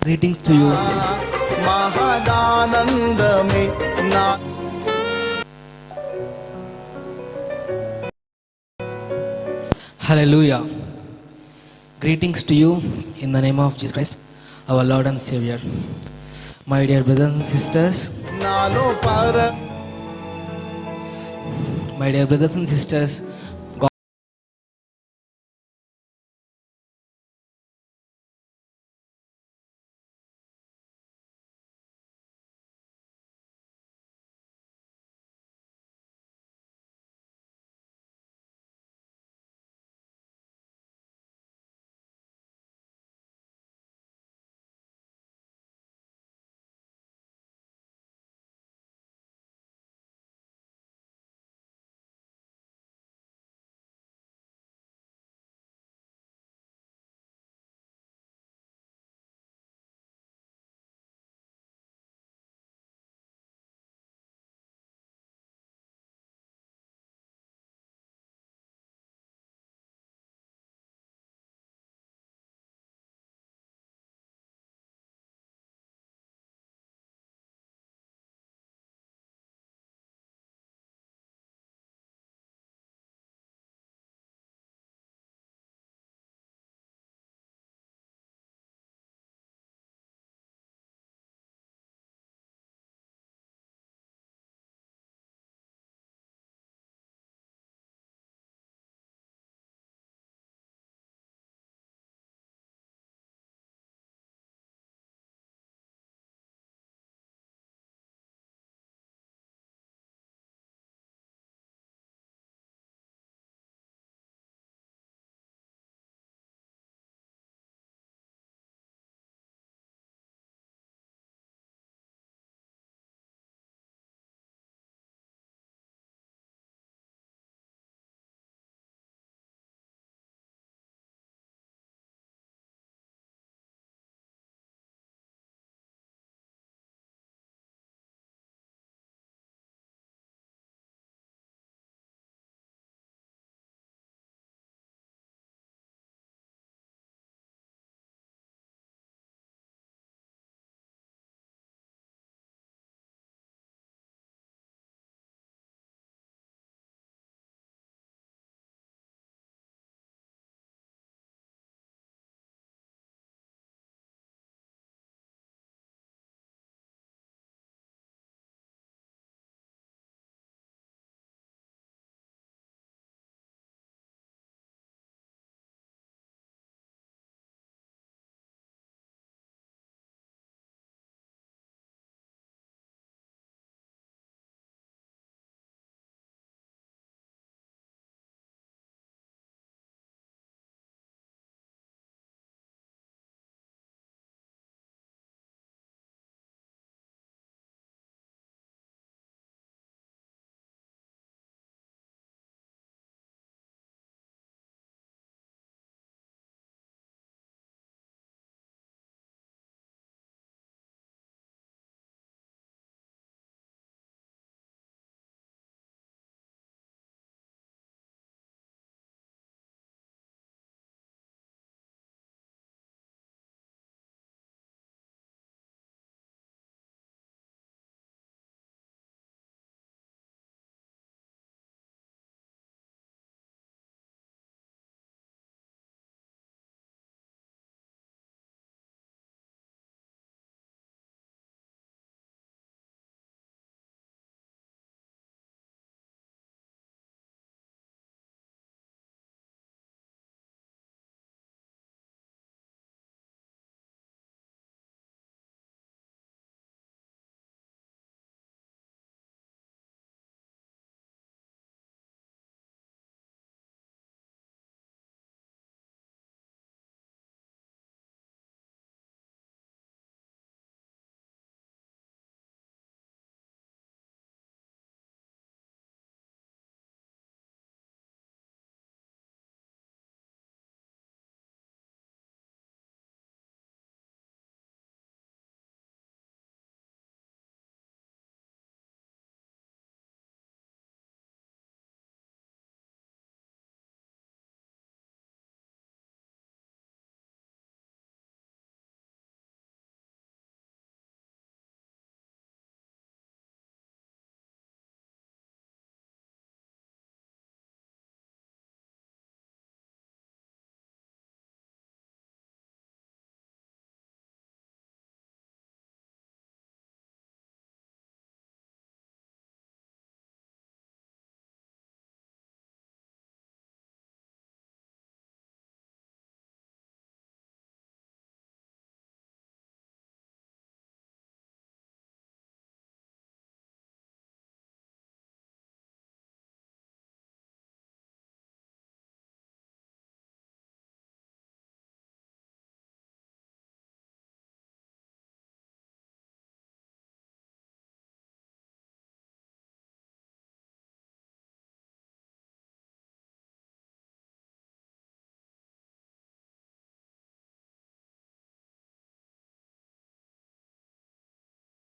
Greetings to you. మహదానందమే నా Hallelujah. Greetings to you in the name of Jesus Christ, our Lord and Savior. My dear brothers and sisters, నాలో పర my dear brothers and sisters,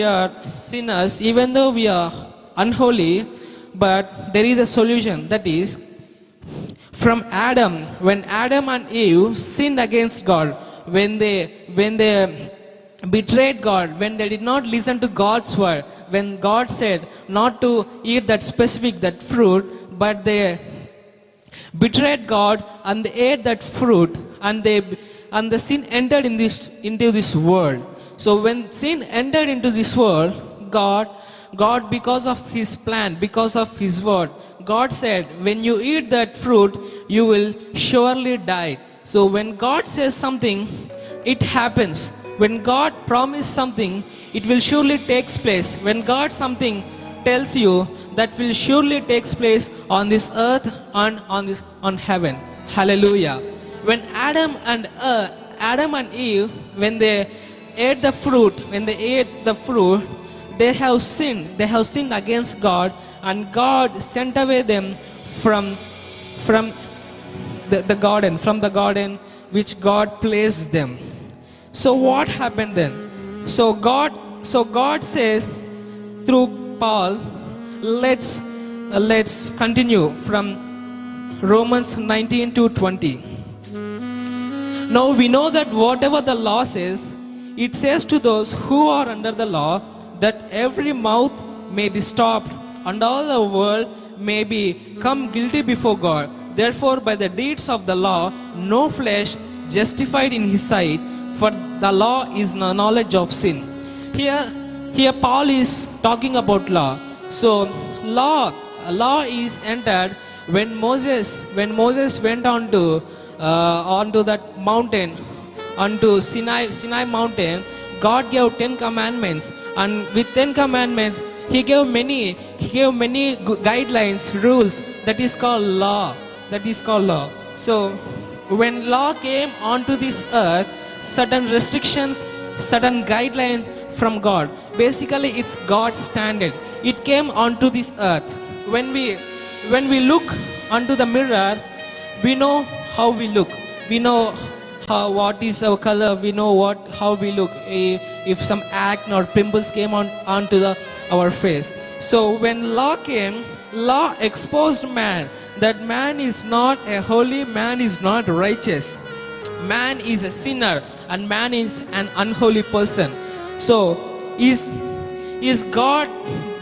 are sinners, even though we are unholy, but there is a solution. That is, from Adam, when Adam and Eve sinned against God, when they betrayed God, when they did not listen to God's word, when God said not to eat that fruit, but they betrayed God and they ate that fruit, and the sin entered into this world. So when sin entered into this world, God, because of His plan, because of His word, God said, when you eat that fruit, you will surely die. So when God says something, it happens. When God promised something, it will surely take place. When God something tells you, that will surely take place on this earth and on heaven. Hallelujah. When Adam and Eve, when they ate the fruit, they have sinned against God, and God sent away them from the garden which God placed them. So what happened then? So God says through Paul, let's continue from Romans 19 to 20. Now we know that whatever the law says, it says to those who are under the law, that every mouth may be stopped, and all the world may become guilty before God. Therefore, by the deeds of the law, no flesh justified in His sight, for the law is the knowledge of sin. Here Paul is talking about law. So law is entered when Moses went onto that mountain, onto Sinai mountain. God gave 10 commandments, and with 10 commandments He gave many guidelines, rules. That is called law. So when law came onto this earth, certain restrictions, certain guidelines from God. Basically, it's God's standard. It came onto this earth. When we look onto the mirror, we know how we look. We know what is our color. We know how we look. If some acne or pimples came onto our face. So when law came, law exposed man, that man is not a holy, man is not righteous. Man is a sinner, and man is an unholy person. So is God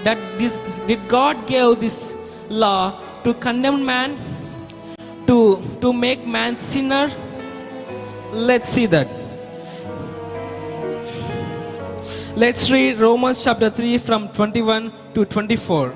did God give this law to condemn man, to make man sinner? Let's see that. Let's read Romans chapter 3 from 21 to 24.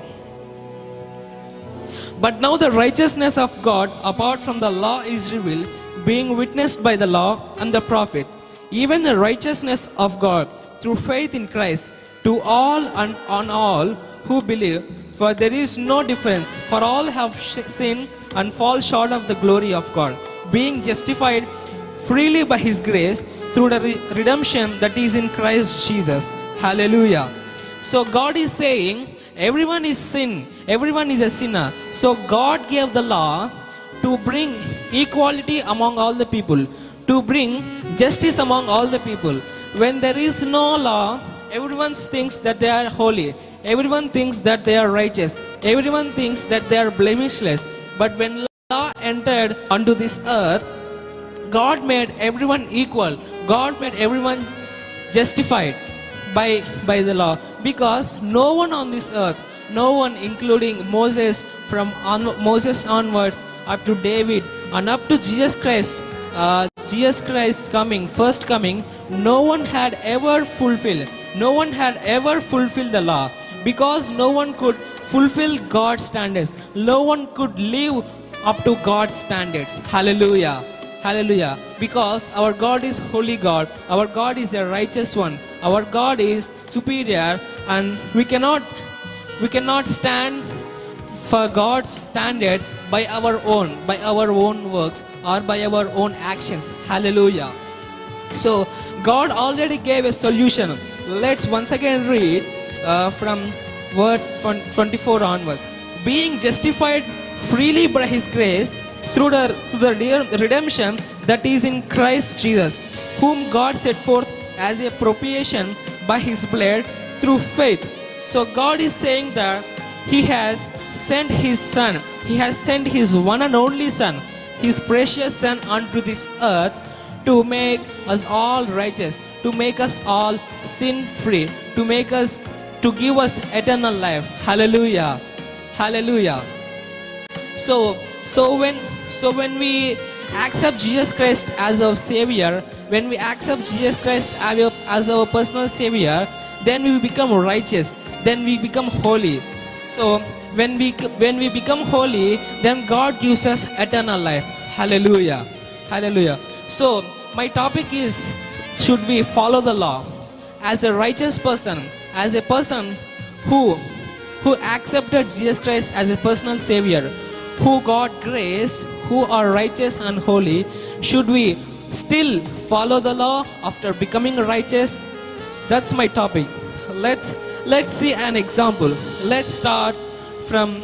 But now the righteousness of God apart from the law is revealed, being witnessed by the law and the prophet, even the righteousness of God through faith in Christ, to all and on all who believe. For there is no difference, for all have sinned and fall short of the glory of God, being justified freely by His grace through the redemption that is in Christ Jesus. Hallelujah. So God is saying, everyone is sin, everyone is a sinner. So God gave the law to bring equality among all the people, to bring justice among all the people. When there is no law, everyone thinks that they are holy, everyone thinks that they are righteous, everyone thinks that they are blemishless. But when law entered onto this earth, God made everyone equal. God made everyone justified by the law, because no one on this earth, no one including Moses, from Moses onwards up to David and up to Jesus Christ first coming, no one had ever fulfilled the law, because no one could fulfill God's standards. No one could live up to God's standards. Hallelujah. Hallelujah. Because our God is holy God. Our God is a righteous one. Our God is superior, and we cannot stand for God's standards by our own works or by our own actions. Hallelujah. So God already gave a solution. Let's once again read from verse 24 onwards. Being justified freely by His grace through the redemption that is in Christ Jesus, whom God set forth as a propitiation by His blood through faith. So God is saying that He has sent His Son. He has sent His one and only Son, His precious Son, unto this earth to make us all righteous, to make us all sin free, to give us eternal life. Hallelujah. Hallelujah. So, when we accept Jesus Christ as our Savior, when we accept Jesus Christ as our personal Savior, then we become righteous. Then we become holy. So when we become holy, then God gives us eternal life. Hallelujah. Hallelujah. So my topic is: should we follow the law? As a righteous person, as a person who accepted Jesus Christ as a personal Savior, who got grace, who are righteous and holy, should we still follow the law after becoming righteous? That's my topic. Let's see an example. Let's start from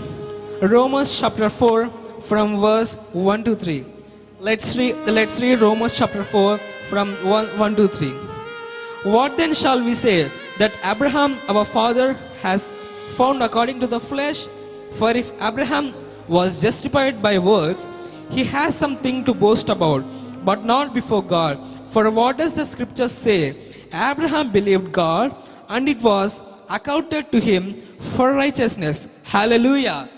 Romans chapter 4 from verse 1 to 3. Let's read Romans chapter 4 from 1 to 3. What then shall we say? That Abraham our father has found according to the flesh? For if Abraham was justified by works, he has something to boast about, but not before God. For what does the scripture say? Abraham believed God, and it was accounted to him for righteousness. Hallelujah.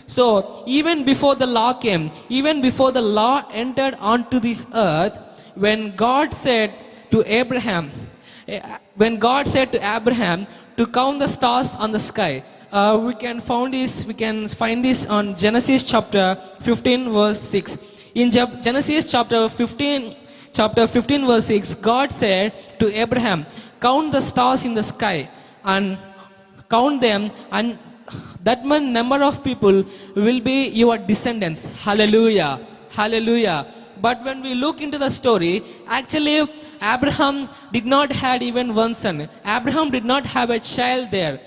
So even before the law came, even before the law entered onto this earth, when God said to Abraham, to count the stars on the sky, we can find this on Genesis chapter 15 verse 6. In Genesis chapter 15 verse 6, God said to Abraham, count the stars in the sky and count them, and that much number of people will be your descendants. Hallelujah. Hallelujah. But when we look into the story, actually Abraham did not have even one son. Abraham did not have a child there.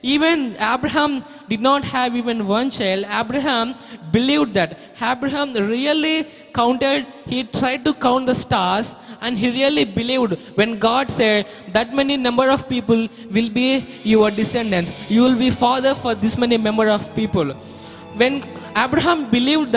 Even Abraham did not have even one child. Abraham believed that. Abraham really counted, he tried to count the stars, and he really believed when God said that many number of people will be your descendants. You will be father for this many number of people. When Abraham believed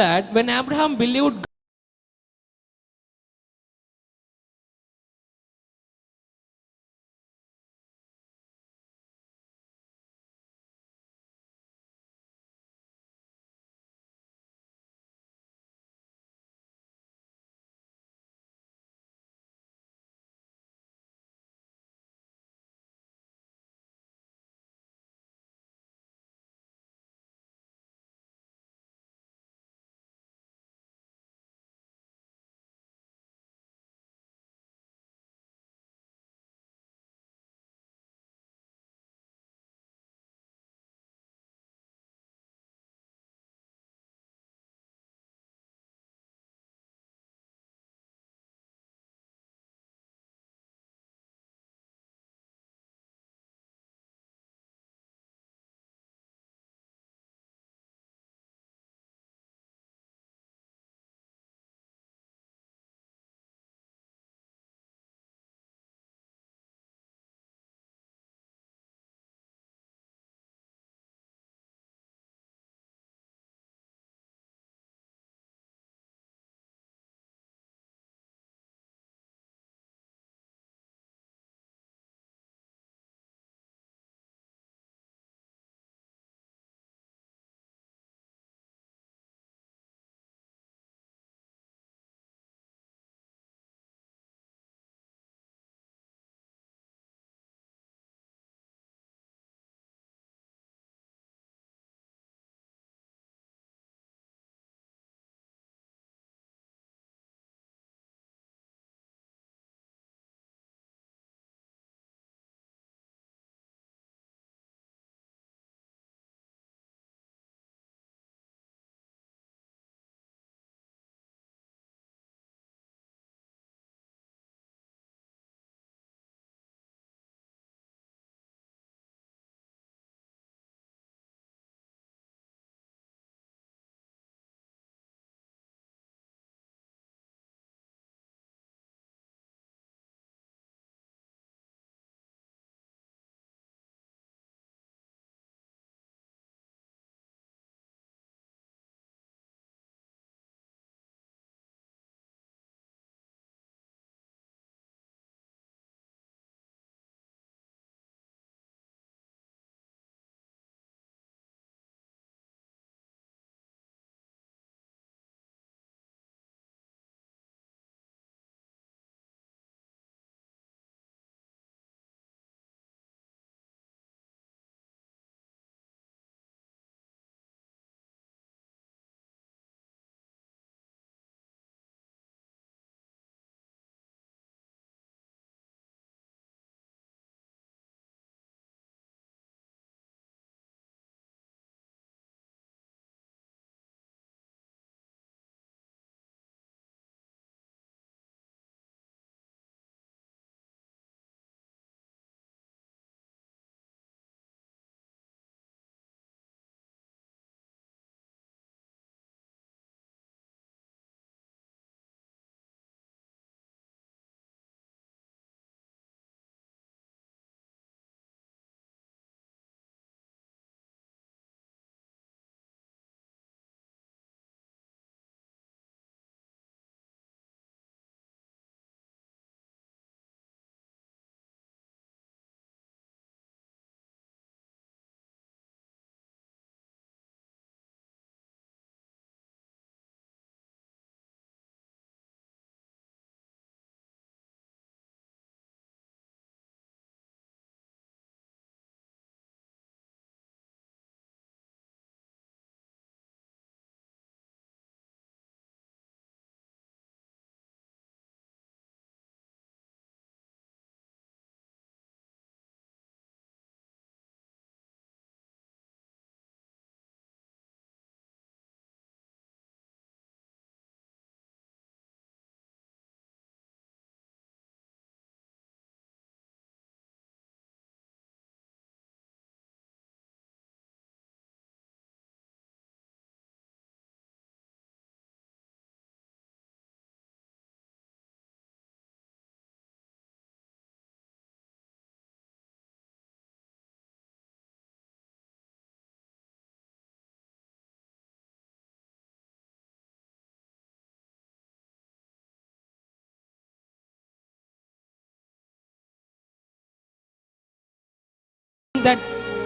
that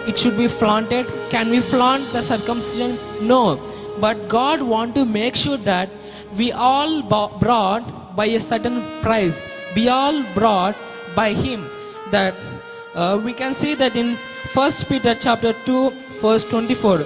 it should be flaunted? Can we flaunt the circumcision? No. But God want to make sure that we all brought by a certain price. We all brought by Him. That we can see that in 1 Peter chapter 2 verse 24.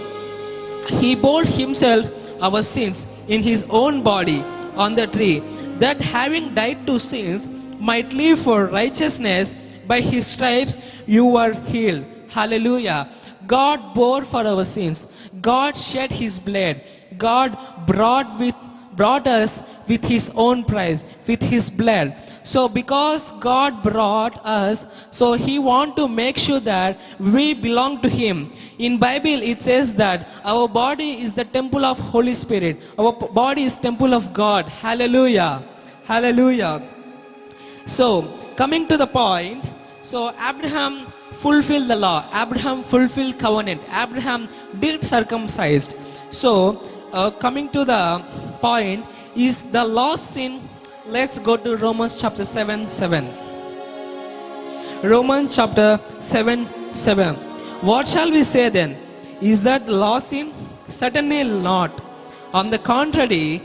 He bore himself our sins in his own body on the tree, that having died to sins might live for righteousness. By his stripes you were healed. Hallelujah. God bore for our sins. God shed his blood. God brought us with his own price, with his blood. So because God brought us, so he want to make sure that we belong to him. In Bible it says that our body is the temple of Holy Spirit. Our body is temple of God. Hallelujah. Hallelujah. So, coming to the point, so Abraham fulfilled the law. Abraham fulfilled covenant. Abraham did circumcised. So, coming to the point, is the law sin? Let's go to Romans chapter 7:7. Romans chapter 7:7. What shall we say then? Is that law sin? Certainly not. On the contrary,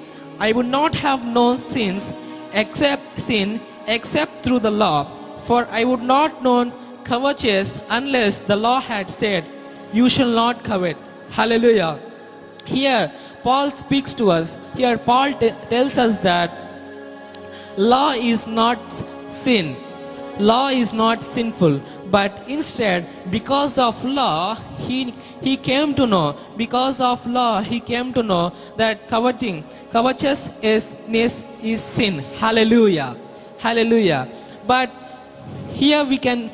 I would not have known sin except through the law. For I would not know covetous unless the law had said, "You shall not covet." Hallelujah. Here, Paul speaks to us. Here, Paul tells us that law is not sin. Law is not sinful, but instead, because of law, he came to know. Because of law, he came to know that covetousness is sin. Hallelujah. Hallelujah. But here we can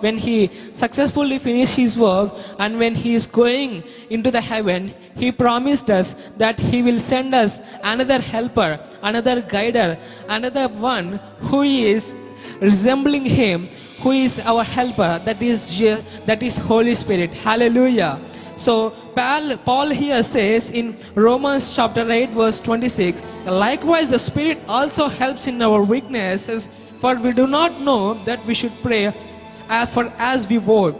when he successfully finished his work and when he is going into the heaven, he promised us that he will send us another helper, another guider, another one who is resembling him, who is our helper, that is Holy Spirit. Hallelujah. So Paul here says in Romans chapter 8 verse 26, likewise the Spirit also helps in our weaknesses, for we do not know that we should pray as we would.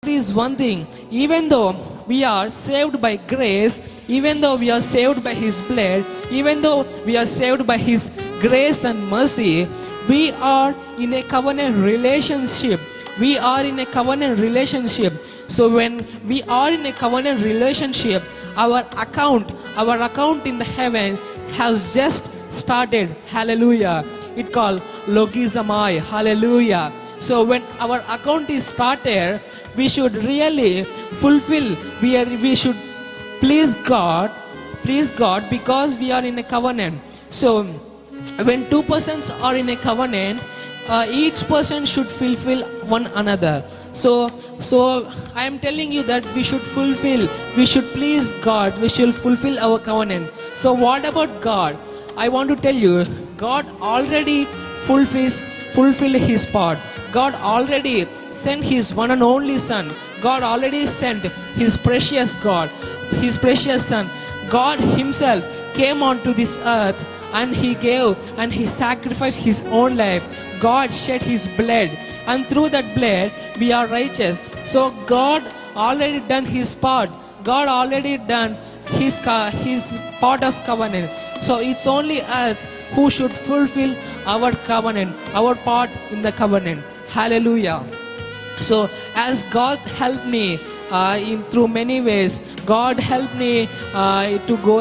Is one thing, even though we are saved by grace, even though we are saved by his blood, even though we are saved by his grace and mercy, we are in a covenant relationship. We are in a covenant relationship. So when we are in a covenant relationship, our account in the heaven has just started. Hallelujah. It called logizamai. Hallelujah. So when our account is started, we should really fulfill, we should please God because we are in a covenant. So when two persons are in a covenant, each person should fulfill one another. So I am telling you that we should please God, we should fulfill our covenant. So what about God? I want to tell you, God already fulfilled his part. God already sent his one and only Son. God already sent his precious Son. God himself came onto this earth and he gave and he sacrificed his own life. God shed his blood, and through that blood we are righteous. So God already done his part. God already done his part of covenant. So it's only us who should fulfill our covenant, our part in the covenant. Hallelujah. So as God helped me through many ways, God helped me to go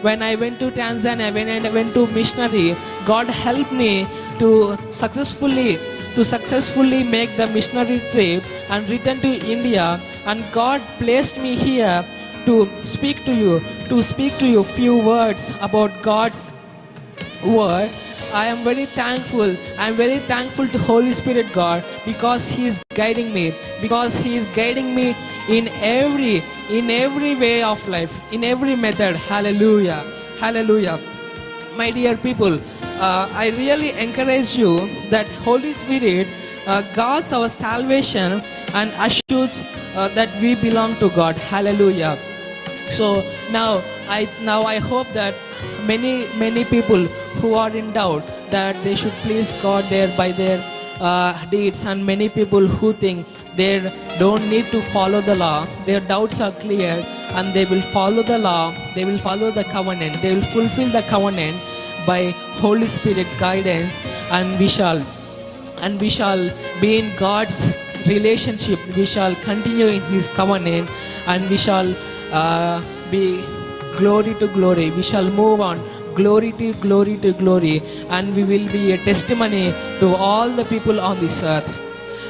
when I went to Tanzania, when I went to missionary. God helped me to successfully make the missionary trip and return to India. And God placed me here to speak to you few words about God's word. I am very thankful. I am very thankful to Holy Spirit God because He is guiding me. Because He is guiding me in every way of life, in every method. Hallelujah. Hallelujah. My dear people, I really encourage you that Holy Spirit guards our salvation and assures that we belong to God. Hallelujah. So now I hope that many people who are in doubt that they should please God by their deeds, and many people who think they don't need to follow the law. Their doubts are clear, and they will follow the law, they will follow the covenant, they will fulfill the covenant by Holy Spirit guidance, and we shall be in God's relationship. We shall continue in His covenant, and we shall be glory to glory. We shall move on glory to glory to glory, and we will be a testimony to all the people on this earth.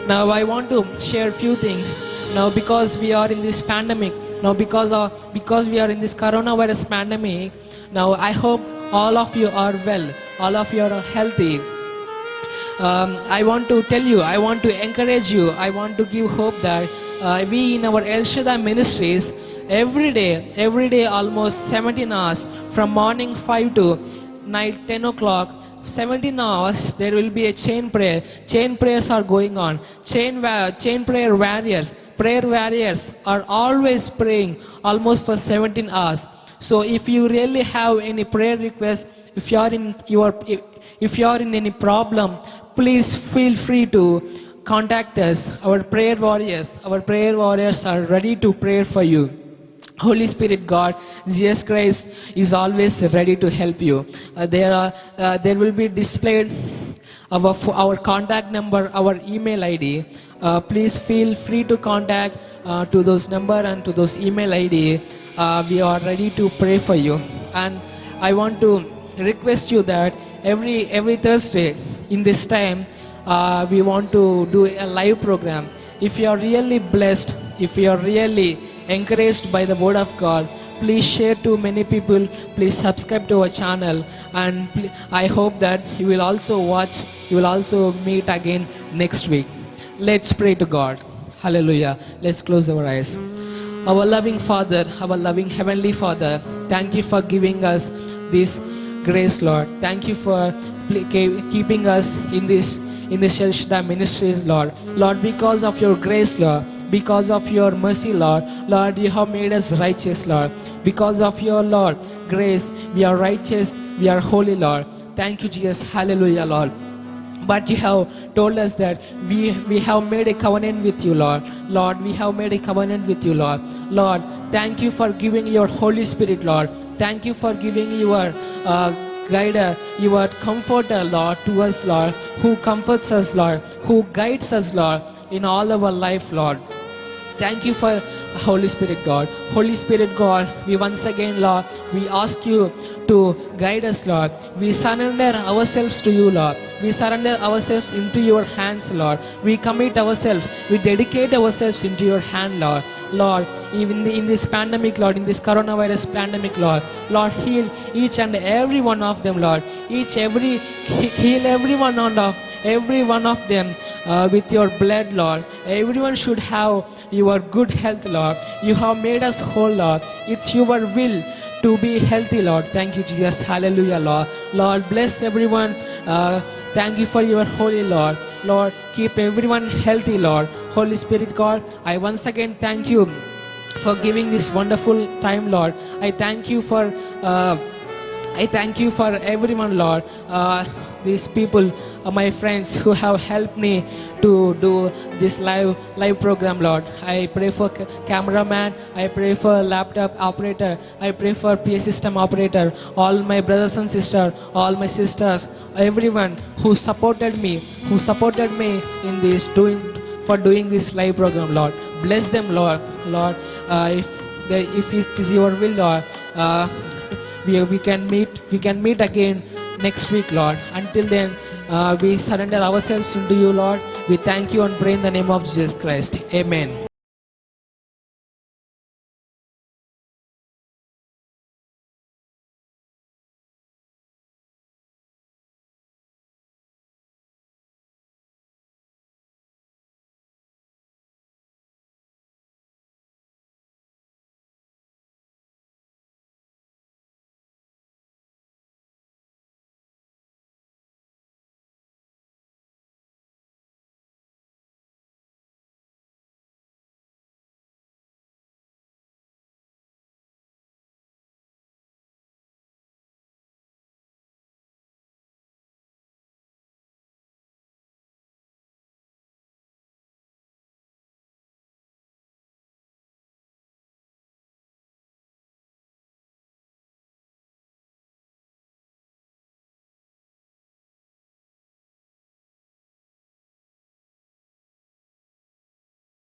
Now I want to share a few things. Now because we are in this pandemic, because we are in this coronavirus pandemic, now I hope all of you are well, all of you are healthy. I want to tell you, I want to encourage you, I want to give hope that we in our El Shaddai ministries, every day almost 17 hours, from morning 5 to night 10 o'clock, 17 hours there will be a chain prayer. Chain prayers are going on. Chain prayer warriors are always praying almost for 17 hours. So if you really have any prayer request, if you are in any problem, please feel free to contact us. Our prayer warriors are ready to pray for you. Holy Spirit God, Jesus Christ is always ready to help you. There will be displayed our contact number, our email ID. Please feel free to contact to those number and to those email ID. We are ready to pray for you. And I want to request you that every Thursday in this time, we want to do a live program. If you are really blessed, if you are really encouraged by the word of God, please share to many people, please subscribe to our channel, and I hope that you will also watch, you will also meet again next week. Let's pray to God. Hallelujah. Let's close our eyes. Our loving Father, our loving Heavenly Father, thank you for giving us this grace, Lord. Thank you for keeping us in this El Shaddai ministries, Lord. Lord, because of your grace, Lord, because of your mercy, Lord, you have made us righteous, Lord. Because of your, Lord, grace, we are righteous, we are holy, Lord. Thank you, Jesus. Hallelujah, Lord. But you have told us that we have made a covenant with you, Lord. Lord, we have made a covenant with you, Lord. Lord, thank you for giving your Holy Spirit, Lord. Thank you for giving your guider, your comforter, Lord, to us, Lord, who comforts us, Lord, who guides us, Lord, in all our life, Lord. Thank you for Holy Spirit, God. Holy Spirit, God, we once again, Lord, we ask you to guide us, Lord. We surrender ourselves to you, Lord. We surrender ourselves into your hands, Lord. We commit ourselves, we dedicate ourselves into your hand, Lord. Lord, even in this pandemic, Lord, in this coronavirus pandemic, Lord, heal each and every one of them, Lord. Heal every one of them with your blood, Lord. Everyone should have your good health, Lord. You have made us whole, Lord. It's your will to be healthy, Lord. Thank you, Jesus. Hallelujah, Lord. Lord, bless everyone. Thank you for your holy, Lord. Lord, keep everyone healthy, Lord. Holy Spirit, God, I once again thank you for giving this wonderful time, Lord. I thank you for everyone, Lord. These people, my friends who have helped me to do this live program, Lord. I pray for cameraman, I pray for laptop operator, I pray for PA system operator, all my brothers and sisters, all my sisters, everyone who supported me in this doing this live program, Lord. Bless them, Lord. Lord, if it is your will, Lord, we can meet again next week, Lord. Until then, we surrender ourselves into you, Lord. We thank you and pray in the name of Jesus Christ. Amen.